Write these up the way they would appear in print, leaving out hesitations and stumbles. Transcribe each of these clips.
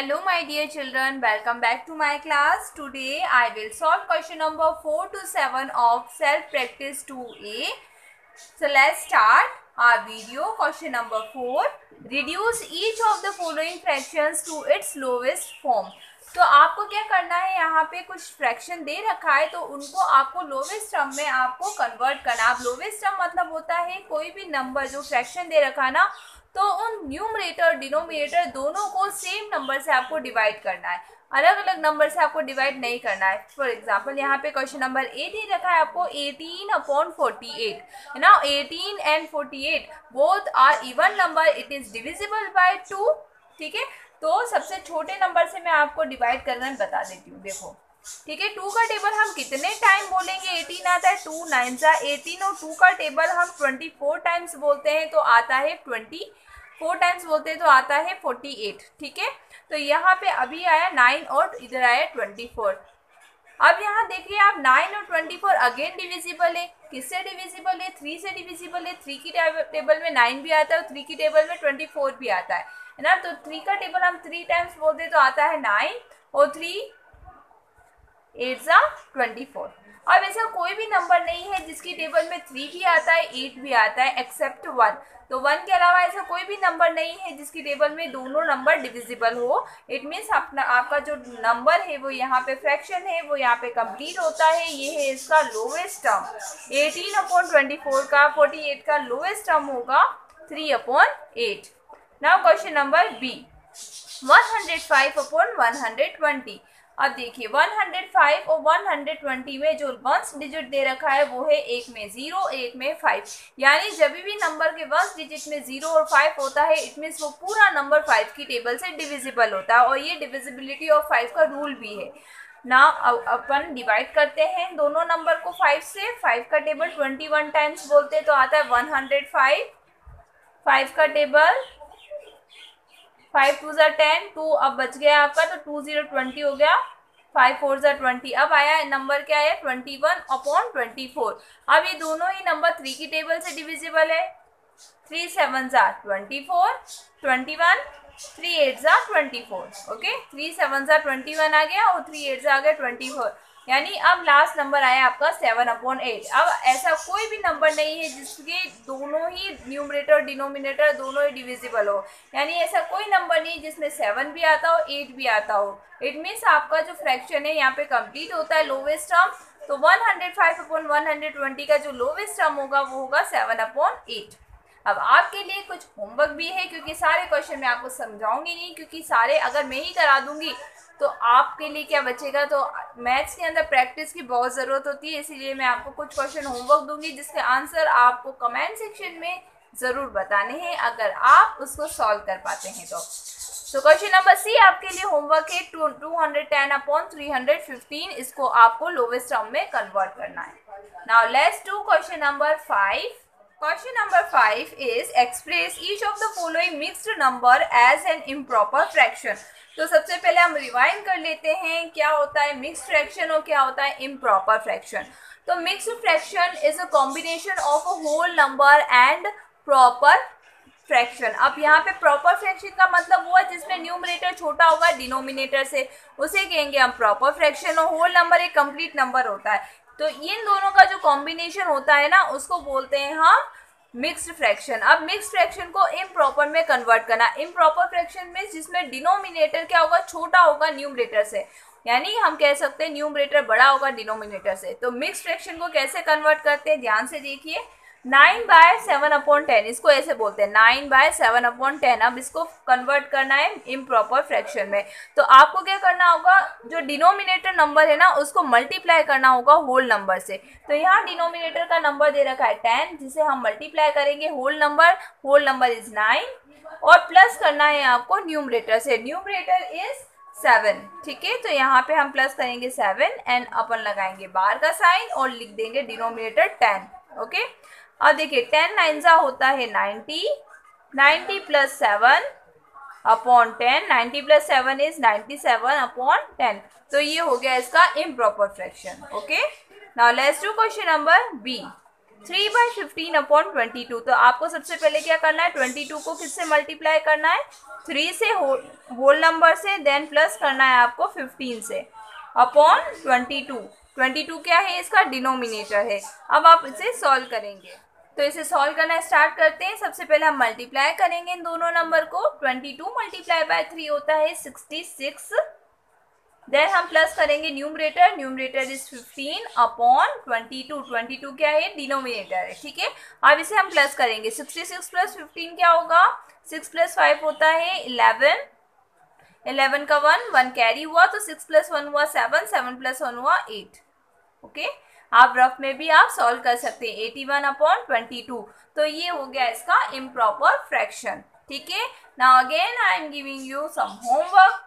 Hello my dear children, welcome back to my class. Today I will solve question number 4 to 7 of self practice 2A. So let's start our video. Question number 4. Reduce each of the following fractions to its lowest form. तो आपको क्या करना है, यहाँ पे कुछ fraction दे रखा है तो उनको आपको लोवेस्ट टर्म में आपको कन्वर्ट करना। अब लोवेस्ट टर्म मतलब होता है कोई भी नंबर जो फ्रैक्शन दे रखा है ना, तो उन न्यूमरेटर डिनोमिनेटर दोनों को सेम नंबर से आपको डिवाइड करना है, अलग अलग नंबर से आपको डिवाइड नहीं करना है। फॉर एग्जांपल यहाँ पे क्वेश्चन नंबर 8 ही रखा है आपको 18/48 है ना। 18 and 48 both are even number, it is divisible by 2। ठीक है, तो सबसे छोटे नंबर से मैं आपको डिवाइड करना बता देती हूँ। देखो ठीक है, 2 का टेबल हम कितने टाइम बोलेंगे, 18 आता है 2 9 जा 18, और 2 का टेबल हम 24 टाइम्स बोलते हैं तो आता है 24 टाइम्स बोलते हैं तो आता है 48। ठीक है, तो यहाँ पे अभी आया 9 और इधर आया 24। अब यहाँ देखिए आप 9 और 24 अगेन डिविजिबल है। किससे डिविजिबल है? 3 से डिविजिबल है। 3 की टेबल में 9 भी आता है और 3 की टेबल में 24 भी आता है ना। तो 3 का टेबल हम 3 टाइम्स बोलते हैं तो आता है 9 और 3 8 जा 24। अब ऐसा कोई भी नंबर नहीं है जिसकी टेबल में 3 भी आता है 8 भी आता है एक्सेप्ट 1। तो 1 के अलावा ऐसा कोई भी नंबर नहीं है जिसकी टेबल में दोनों नंबर डिविजिबल हो। इट मीन्स आपका जो नंबर है वो यहाँ पे फ्रैक्शन है वो यहाँ पे कंप्लीट होता है। ये है इसका लोवेस्ट टर्म। 18/24 का 48 का लोवेस्ट टर्म होगा 3/8। Now question number B, 105/120। अब देखिए 105 और 120 में जो वंस डिजिट दे रखा है वो है एक में 0 एक में 5। यानी जब भी नंबर के वंस डिजिट में 0 और 5 होता है इट मीन्स वो पूरा नंबर 5 की टेबल से डिविजिबल होता है, और ये डिविजिबिलिटी ऑफ 5 का रूल भी है ना। अपन डिवाइड करते हैं दोनों नंबर को 5 से। 5 का टेबल 21 टाइम्स बोलते हैं तो आता है 105। 5 का टेबल 5 2 जा 10, 2 अब बच गया आपका तो 2 0 20 हो गया, 5 4 जा 20। अब आया नंबर क्या है 21/24। अब ये दोनों ही नंबर 3 की टेबल से डिविजिबल है। 3 7 जा 24, 21, 3 8 जा 24। ओके, 3 7 जा 21 आ गया और 3 8 जा आ गया 24। यानी अब लास्ट नंबर आया आपका 7/8। अब ऐसा कोई भी नंबर नहीं है जिसके दोनों ही न्यूमरेटर डिनोमिनेटर दोनों ही डिविजिबल हो। यानी ऐसा कोई नंबर नहीं जिसमें 7 भी आता हो 8 भी आता हो। इट मीन्स आपका जो फ्रैक्शन है यहाँ पे कंप्लीट होता है लोवेस्ट टर्म। तो 105/120 का जो लोवेस्ट टर्म होगा वो होगा 7/8। अब आपके लिए कुछ होमवर्क भी है, क्योंकि सारे क्वेश्चन मैं आपको समझाऊंगी नहीं, क्योंकि सारे अगर मैं ही करा दूंगी तो आपके लिए क्या बचेगा। तो मैथ्स के अंदर प्रैक्टिस की बहुत ज़रूरत होती है, इसीलिए मैं आपको कुछ क्वेश्चन होमवर्क दूंगी जिसके आंसर आपको कमेंट सेक्शन में ज़रूर बताने हैं अगर आप उसको सॉल्व कर पाते हैं तो क्वेश्चन नंबर सी आपके लिए होमवर्क है 210/315। इसको आपको लोवेस्ट टर्म में कन्वर्ट करना है। Now let's do question number 5। Question number 5 is express each of the following mixed number as an improper fraction। तो सबसे पहले हम रिवाइंड कर लेते हैं क्या होता है मिक्स्ड फ्रैक्शन और क्या होता है इम्प्रॉपर फ्रैक्शन। तो mixed fraction is a combination of a whole number and proper fraction. अब यहाँ पे प्रॉपर फ्रैक्शन का मतलब हुआ जिसमें न्यूमरेटर छोटा होगा डिनोमिनेटर से, उसे कहेंगे हम प्रॉपर फ्रैक्शन। और होल नंबर एक कंप्लीट नंबर होता है, तो इन दोनों का जो कॉम्बिनेशन होता है ना उसको बोलते हैं हम मिक्स्ड फ्रैक्शन। अब मिक्स्ड फ्रैक्शन को इम्प्रॉपर में कन्वर्ट करना। इम्प्रॉपर फ्रैक्शन में जिसमें डिनोमिनेटर क्या होगा छोटा होगा न्यूमरेटर से, यानी हम कह सकते हैं न्यूमरेटर बड़ा होगा डिनोमिनेटर से। तो मिक्स्ड फ्रैक्शन को कैसे कन्वर्ट करते हैं ध्यान से देखिए। 9/7/10 इसको ऐसे बोलते हैं 9/7/10। अब इसको कन्वर्ट करना है इम्प्रॉपर फ्रैक्शन में, तो आपको क्या करना होगा जो डिनोमिनेटर नंबर है ना उसको मल्टीप्लाई करना होगा होल नंबर से। तो यहाँ डिनोमिनेटर का नंबर दे रखा है 10 जिसे हम मल्टीप्लाई करेंगे होल नंबर इज 9, और प्लस करना है आपको न्यूमरेटर से। Numerator is 7। ठीक है, तो यहाँ पे हम प्लस करेंगे 7 एंड अपन लगाएंगे बार का साइन और लिख देंगे डिनोमिनेटर 10। ओके, अब देखिए 10 9 जा होता है 90, 90 + 7/10, 90 + 7 इज 97/10। तो ये हो गया इसका improper fraction. Okay, now let's do question number B. 3/15/22। तो आपको सबसे पहले क्या करना है, 22 को किससे मल्टीप्लाई करना है, 3 से, होल नंबर से, देन प्लस करना है आपको 15 से अपॉन 22। 22 क्या है, इसका डिनोमिनेटर है। अब आप इसे सॉल्व करेंगे, तो इसे सॉल्व करना स्टार्ट करते हैं। सबसे पहले हम मल्टीप्लाई करेंगे इन दोनों नंबर को। 22 मल्टीप्लाई बाय 3 होता है 66। देन हम प्लस करेंगे न्यूमरेटर, न्यूमरेटर इज 15 अपॉन 22। 22 क्या है, डिनोमिनेटर है, ठीक है। अब इसे हम प्लस करेंगे, 66 प्लस 15 क्या होगा, 6 प्लस 5 होता है 11, 11 का 1 कैरी हुआ, तो 6 प्लस 1 हुआ 7, 7 प्लस 1 हुआ 8। ओके, आप रफ में भी आप सॉल्व कर सकते हैं, 81/22। तो ये हो गया इसका इम्प्रॉपर फ्रैक्शन, ठीक है। Now again I am giving you some homework.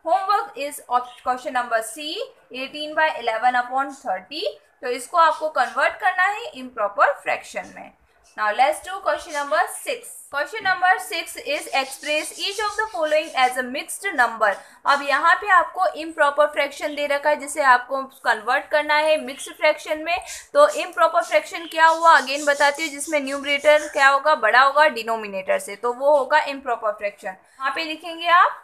Homework is question number C, 18/11/30। तो इसको आपको कन्वर्ट करना है इम्प्रॉपर फ्रैक्शन में। Now let's do question number 6। Question number 6 is express each of the following as a mixed number. अब यहाँ पे आपको इम्प्रॉपर फ्रैक्शन दे रखा है जिसे आपको कन्वर्ट करना है मिक्स्ड फ्रैक्शन में। तो इम्प्रॉपर फ्रैक्शन क्या हुआ, अगेन बताती हूँ, जिसमें न्यूमरेटर क्या होगा, बड़ा होगा डिनोमिनेटर से, तो वो होगा इम्प्रॉपर फ्रैक्शन। यहाँ पे लिखेंगे आप,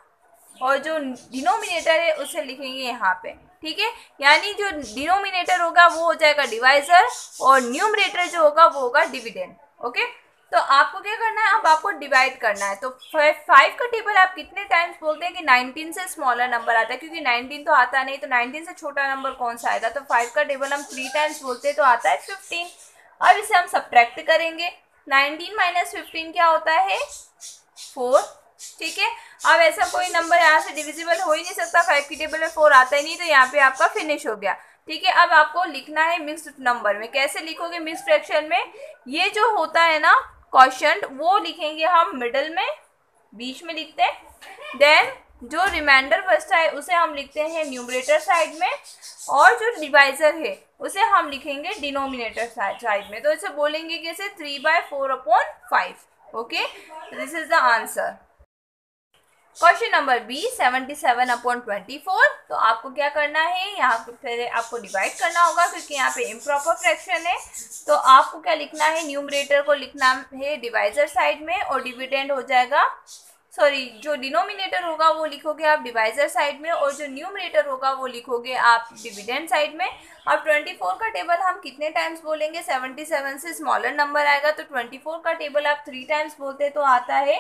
और जो डिनोमिनेटर है उसे लिखेंगे यहाँ पे, ठीक है। यानी जो डिनोमिनेटर होगा वो हो जाएगा डिवाइजर, और न्यूमरेटर जो होगा वो होगा डिविडेंड। ओके, तो आपको क्या करना है, अब आपको डिवाइड करना है। तो 5 का टेबल आप कितने टाइम्स बोलते हैं कि 19 से स्मॉलर नंबर आता है, क्योंकि 19 तो आता नहीं, तो 19 से छोटा नंबर कौन सा आएगा, तो 5 का टेबल हम 3 टाइम्स बोलते हैं, तो आता है 15। अब इसे हम सब्ट्रैक्ट करेंगे, 19 माइनस 15 क्या होता है, 4, ठीक है। अब ऐसा कोई नंबर यहाँ से डिविजिबल हो ही नहीं सकता, 5 की टेबल में 4 आता ही नहीं, तो यहाँ पे आपका फिनिश हो गया, ठीक है। अब आपको लिखना है मिक्स्ड नंबर में। कैसे लिखोगे मिक्स्ड फ्रैक्शन में, ये जो होता है ना क्वोशंट, वो लिखेंगे हम मिडल में, बीच में लिखते हैं। देन जो रिमाइंडर बचता है उसे हम लिखते हैं न्यूमरेटर साइड में, और जो डिवाइजर है उसे हम लिखेंगे डिनोमिनेटर साइड में। तो इसे बोलेंगे कैसे, 3/4/5। Okay, this is the answer. Question number B, 77/24। तो आपको क्या करना है, यहाँ पे पहले आपको डिवाइड करना होगा, क्योंकि यहाँ पे इम्प्रॉपर फ्रैक्शन है। तो आपको क्या लिखना है, न्यूमरेटर को लिखना है डिवाइजर साइड में, और डिविडेंड हो जाएगा, सॉरी, जो डिनोमिनेटर होगा वो लिखोगे आप डिवाइजर साइड में, और जो न्यूमरेटर होगा वो लिखोगे आप डिविडेंड साइड में। अब 24 का टेबल हम कितने टाइम्स बोलेंगे, 77 से स्मॉलर नंबर आएगा, तो 24 का टेबल आप 3 टाइम्स बोलते हैं, तो आता है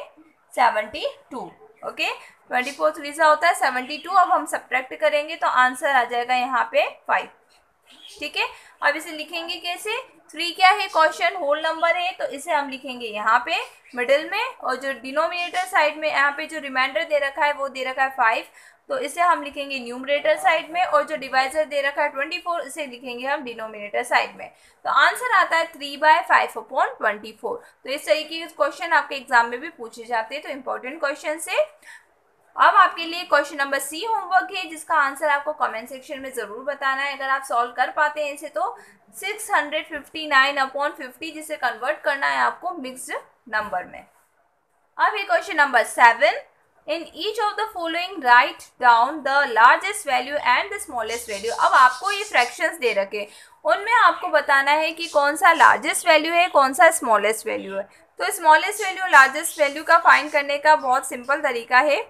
72। ओके, 24 3 सा होता है 72। अब हम सब्ट्रैक्ट करेंगे तो आंसर आ जाएगा यहाँ पे 5, ठीक है। अब इसे लिखेंगे कैसे, 3 क्या है, क्वोशंट होल नंबर है, तो इसे हम लिखेंगे यहाँ पे मिडिल में, और जो डिनोमिनेटर साइड में यहाँ पे जो रिमाइंडर दे रखा है वो दे रखा है 5, तो इसे हम लिखेंगे न्यूमरेटर साइड में, और जो डिवाइजर दे रखा है 24, इसे लिखेंगे हम डिनोमिनेटर साइड में। तो आंसर आता है 3/5/24। तो इस तरीके के क्वेश्चन आपके एग्जाम में भी पूछे जाते हैं, तो इंपॉर्टेंट क्वेश्चन से। अब आपके लिए क्वेश्चन नंबर सी होमवर्क है, जिसका आंसर आपको कमेंट सेक्शन में जरूर बताना है। अगर आप सॉल्व कर पाते हैं इसे, तो 659/50 जिसे कन्वर्ट करना है आपको मिक्स्ड नंबर में। अब ये question number 7, in each of the following write down the largest value and the smallest value. अब आपको ये फ्रैक्शंस दे रखे, उनमें आपको बताना है कि कौन सा लार्जेस्ट वैल्यू है, कौन सा स्मॉलेस्ट वैल्यू है। तो स्मॉलेस्ट वैल्यू लार्जेस्ट वैल्यू का फाइंड करने का बहुत सिंपल तरीका है,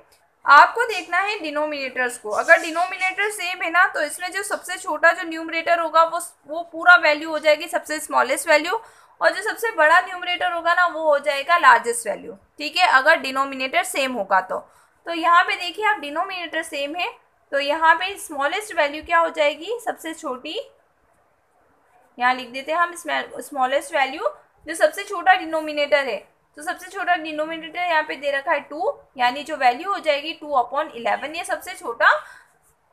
आपको देखना है डिनोमिनेटर्स को। अगर डिनोमिनेटर सेम है ना, तो इसमें जो सबसे छोटा जो न्यूमरेटर होगा वो पूरा वैल्यू हो जाएगी सबसे स्मॉलेस्ट वैल्यू, और जो सबसे बड़ा न्यूमरेटर होगा ना वो हो जाएगा लार्जेस्ट वैल्यू, ठीक है, अगर डिनोमिनेटर सेम होगा तो यहाँ पे देखिए आप डिनोमिनेटर सेम है, तो यहाँ पे स्मॉलेस्ट वैल्यू क्या हो जाएगी, सबसे छोटी, यहाँ लिख देते हैं हम स्मॉलेस्ट वैल्यू, जो सबसे छोटा डिनोमिनेटर है। तो सबसे छोटा डिनोमिनेटर यहाँ पे दे रखा है 2, यानी जो वैल्यू हो जाएगी 2/11, ये सबसे छोटा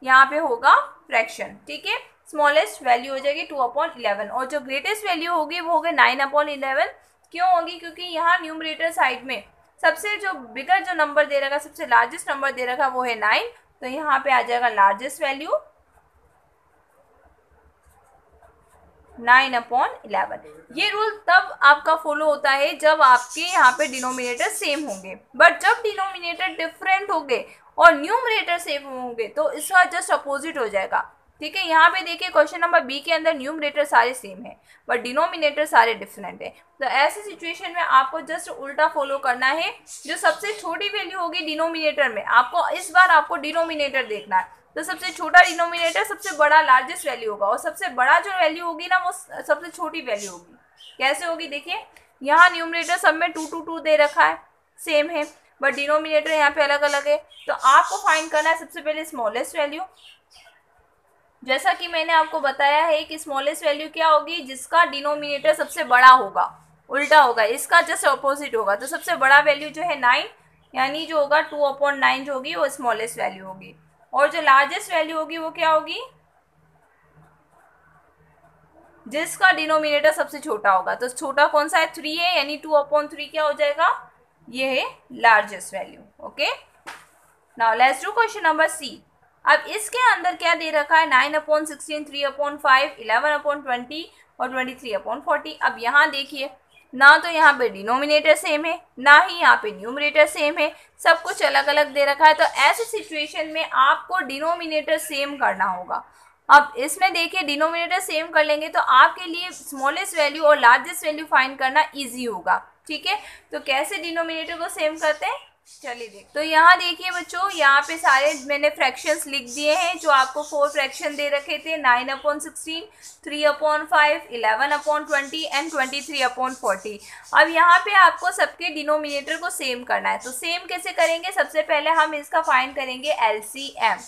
यहाँ पे होगा फ्रैक्शन, ठीक है। स्मॉलेस्ट वैल्यू हो जाएगी 2/11, और जो ग्रेटेस्ट वैल्यू होगी वो होगी 9/11। क्यों होगी, क्योंकि यहाँ न्यूमरेटर साइड में सबसे जो बिगर जो नंबर दे रखा, सबसे लार्जेस्ट नंबर दे रखा वो है 9, तो यहाँ पे आ जाएगा लार्जेस्ट वैल्यू 9/11। ये रूल तब आपका फॉलो होता है जब आपके यहाँ पे डिनोमिनेटर सेम होंगे, बट जब डिनोमिनेटर डिफरेंट होंगे और न्यूमरेटर सेम होंगे तो इसका जस्ट अपोजिट हो जाएगा। ठीक है। यहाँ पे देखिए क्वेश्चन नंबर बी के अंदर न्यूमरेटर सारे सेम है बट डिनोमिनेटर सारे डिफरेंट है। तो ऐसी सिचुएशन में आपको जस्ट उल्टा फॉलो करना है। जो सबसे छोटी वैल्यू होगी डिनोमिनेटर में, आपको इस बार आपको डिनोमिनेटर देखना है। तो सबसे छोटा डिनोमिनेटर सबसे बड़ा लार्जेस्ट वैल्यू होगा और सबसे बड़ा जो वैल्यू होगी ना वो सबसे छोटी वैल्यू होगी। कैसे होगी देखिए, यहाँ न्यूमरेटर सब में 2 2 2 दे रखा है, सेम है, बट डिनोमिनेटर यहाँ पे अलग अलग है। तो आपको फाइंड करना है सबसे पहले स्मॉलेस्ट वैल्यू। जैसा कि मैंने आपको बताया है कि स्मॉलेस्ट वैल्यू क्या होगी, जिसका डिनोमिनेटर सबसे बड़ा होगा, उल्टा होगा, इसका जस्ट अपोजिट होगा। तो सबसे बड़ा वैल्यू जो है 9, यानी जो होगा 2/9 जो होगी वो स्मॉलेस्ट वैल्यू होगी। और जो लार्जेस्ट वैल्यू होगी वो क्या होगी, जिसका डिनोमिनेटर सबसे छोटा होगा। तो छोटा कौन सा है, 3 है, यानी 2/3 क्या हो जाएगा, ये है largest value. Okay, now let's do question number C. अब इसके अंदर क्या दे रखा है, 9/16, 3/5, 11/20 और 23/40। अब यहाँ देखिए, ना तो यहाँ पे डिनोमिनेटर सेम है, ना ही यहाँ पे न्यूमरेटर सेम है, सब कुछ अलग अलग दे रखा है। तो ऐसे सिचुएशन में आपको डिनोमिनेटर सेम करना होगा। अब इसमें देखिए डिनोमिनेटर सेम कर लेंगे तो आपके लिए स्मॉलेस्ट वैल्यू और लार्जेस्ट वैल्यू फाइंड करना इजी होगा। ठीक है, तो कैसे डिनोमिनेटर को सेम करते हैं, चलिए देख। तो यहाँ देखिए बच्चों, यहाँ पे सारे मैंने फ्रैक्शंस लिख दिए हैं जो आपको 4 फ्रैक्शन दे रखे थे, 9/16, 3/5, 11/20 एंड 23/40। अब यहाँ पे आपको सबके डिनोमिनेटर को सेम करना है। तो सेम कैसे करेंगे, सबसे पहले हम इसका फाइंड करेंगे एलसीएम।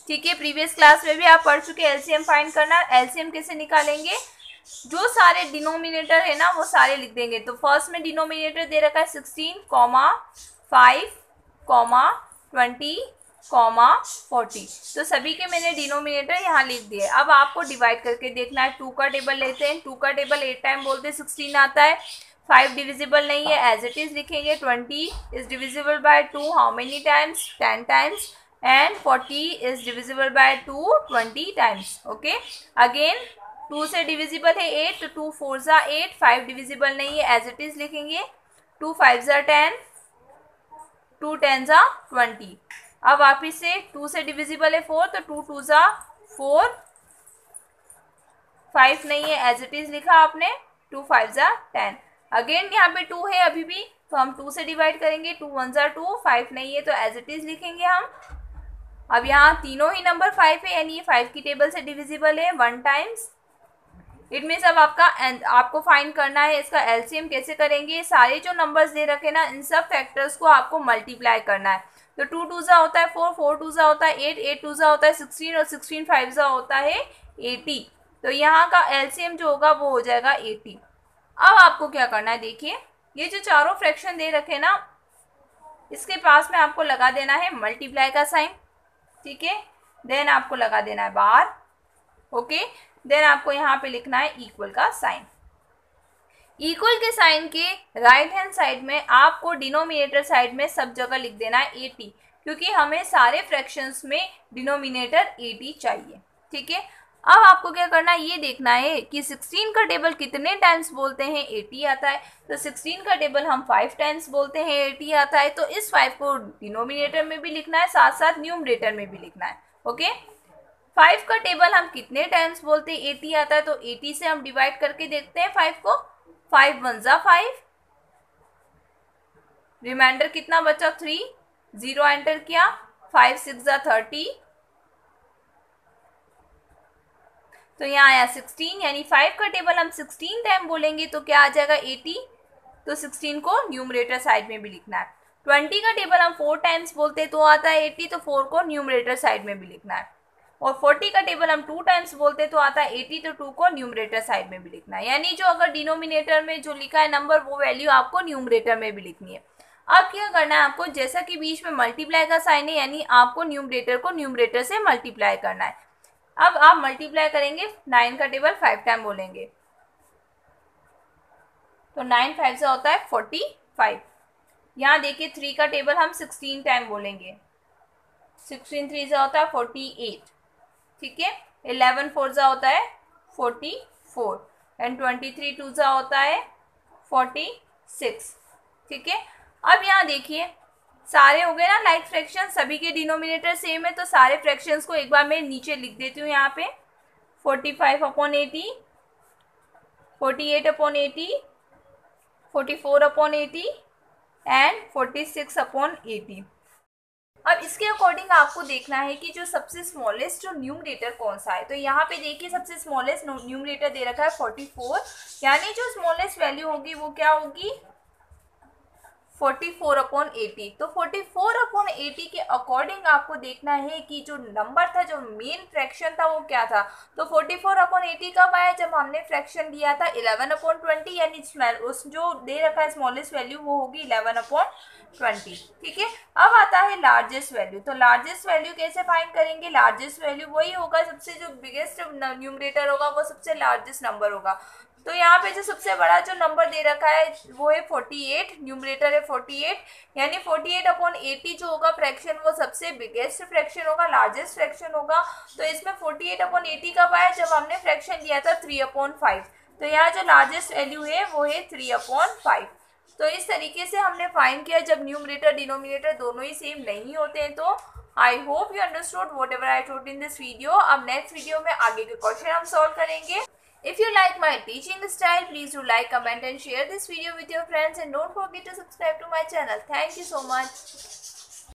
ठीक है, प्रीवियस क्लास में भी आप पढ़ चुके एलसीएम फाइंड करना। एलसीएम कैसे निकालेंगे, जो सारे डिनोमिनेटर है ना वो सारे लिख देंगे। तो फर्स्ट में डिनोमिनेटर दे रखा है 16, 5, 20, 40। तो सभी के मैंने डिनोमिनेटर यहाँ लिख दिए। अब आपको डिवाइड करके देखना है। 2 का टेबल लेते हैं, 2 का टेबल 8 टाइम बोलते हैं 16 आता है। 5 डिविजिबल नहीं है, एज इट इज लिखेंगे। 20 is divisible by 2, how many times, 10 times. And 40 is divisible by 2, 20 times. Okay, again 2 से डिविजिबल है 8, तो 2 4 जा 8, 5 डिविजिबल नहीं है, एज इट इज लिखेंगे। 2 5 जा 10, 2 10 जा 20। अब वापिस से 2 से डिविजिबल है 4, तो 2 2 जा 4, 5 नहीं है, एज इट इज लिखा आपने। 2 5 जा 10। अगेन यहाँ पे 2 है अभी भी, तो हम 2 से डिवाइड करेंगे। 2 1 जा 2, 5 नहीं है, तो एज इट इज लिखेंगे हम। अब यहाँ तीनों ही नंबर 5 है, यानी ये 5 की टेबल से डिविजिबल है 1 टाइम्स। इट मीन्स अब आपको फाइंड करना है इसका एलसीएम। कैसे करेंगे, सारे जो नंबर्स दे रखे ना इन सब फैक्टर्स को आपको मल्टीप्लाई करना है। तो 2 2 जा होता है 4, 4 2 जा होता है 8, 8 2 जा होता है 16 और 16 5 जा होता है 80। तो यहाँ का एलसीएम जो होगा वो हो जाएगा 80। अब आपको क्या करना है, देखिए ये जो चारों फ्रैक्शन दे रखे ना, इसके पास में आपको लगा देना है मल्टीप्लाई का साइन। ठीक है, देन आपको लगा देना है बार। ओके, देन आपको यहाँ पे लिखना है इक्वल का साइन। इक्वल के साइन के राइट हैंड साइड में आपको डिनोमिनेटर साइड में सब जगह लिख देना है 80, क्योंकि हमें सारे फ्रैक्शंस में डिनोमिनेटर 80 चाहिए। ठीक है, अब आपको क्या करना है, ये देखना है कि 16 का टेबल कितने टाइम्स बोलते हैं 80 आता है। तो 16 का टेबल हम 5 टाइम्स बोलते हैं 80 आता है। तो इस 5 को डिनोमिनेटर में भी लिखना है, साथ साथ न्यूमरेटर में भी लिखना है। ओके, 5 का टेबल हम कितने टाइम्स बोलते हैं 80 आता है। तो 80 से हम डिवाइड करके देखते हैं 5 को। 5 1 जा 5, रिमाइंडर कितना बचा 3, 0 एंटर किया। 5 6 जा 30, तो यहाँ आया 16, यानी 5 का टेबल हम 16 टाइम बोलेंगे तो क्या आ जाएगा 80। तो 16 को न्यूमरेटर साइड में भी लिखना है। 20 का टेबल हम 4 टाइम्स बोलते तो आता है 80, तो 4 को न्यूमरेटर साइड में भी लिखना है। और 40 का टेबल हम 2 टाइम्स बोलते तो आता है 80, तो 2 को न्यूमरेटर साइड में भी लिखना है। यानी जो अगर डिनोमिनेटर में जो लिखा है नंबर वो वैल्यू आपको न्यूमरेटर में भी लिखनी है। अब क्या करना है आपको, जैसा कि बीच में मल्टीप्लाई का साइन है, यानी आपको न्यूमरेटर को न्यूमरेटर से मल्टीप्लाई करना है। अब आप मल्टीप्लाई करेंगे, 9 का टेबल 5 टाइम बोलेंगे तो 9 5 से होता है 45। यहाँ देखिए 3 का टेबल हम 16 टाइम बोलेंगे, 16 3 से होता है 48। ठीक है, 11 4 जा होता है 44 एंड 23 2 जा होता है 46। ठीक है, अब यहाँ देखिए सारे हो गए ना लाइक फ्रैक्शन, सभी के डिनोमिनेटर सेम है, तो सारे फ्रैक्शंस को एक बार मैं नीचे लिख देती हूँ यहाँ पे। 45/80, 48/80, 44/80 एंड 46/80। अब इसके अकॉर्डिंग आपको देखना है कि जो सबसे स्मॉलेस्ट जो न्यूमरेटर कौन सा है। तो यहाँ पे देखिए सबसे स्मॉलेस्ट न्यूमरेटर दे रखा है 44, यानी जो स्मॉलेस्ट वैल्यू होगी वो क्या होगी 44/80। तो 44/80 के अकॉर्डिंग आपको देखना है कि जो नंबर था, जो मेन फ्रैक्शन था वो क्या था। तो 44/80 कब आया, जब हमने फ्रैक्शन लिया था 11/20, यानी उस जो दे रखा है स्मॉलेस्ट वैल्यू वो होगी 11/20। ठीक है, अब आता है लार्जेस्ट वैल्यू। तो लार्जेस्ट वैल्यू कैसे फाइंड करेंगे, लार्जेस्ट वैल्यू वही होगा, सबसे जो बिगेस्ट न्यूमरेटर होगा वो सबसे लार्जेस्ट नंबर होगा। तो यहाँ पे जो सबसे बड़ा जो नंबर दे रखा है वो है 48, न्यूमरेटर है 48, यानी 48/80 जो होगा फ्रैक्शन वो सबसे बिगेस्ट फ्रैक्शन होगा, लार्जेस्ट फ्रैक्शन होगा। तो इसमें 48/80 कब आया, जब हमने फ्रैक्शन लिया था 3/5। तो यहाँ जो लार्जेस्ट वैल्यू है वो है 3/5। तो इस तरीके से हमने फाइंड किया जब न्यूमरेटर डिनोमिनेटर दोनों ही सेम नहीं होते हैं। तो I hope you understood what ever I told in this video. अब नेक्स्ट वीडियो में आगे के क्वेश्चन हम सॉल्व करेंगे। If you like my teaching style, please do like, comment and share this video with your friends, and don't forget to subscribe to my channel. Thank you so much.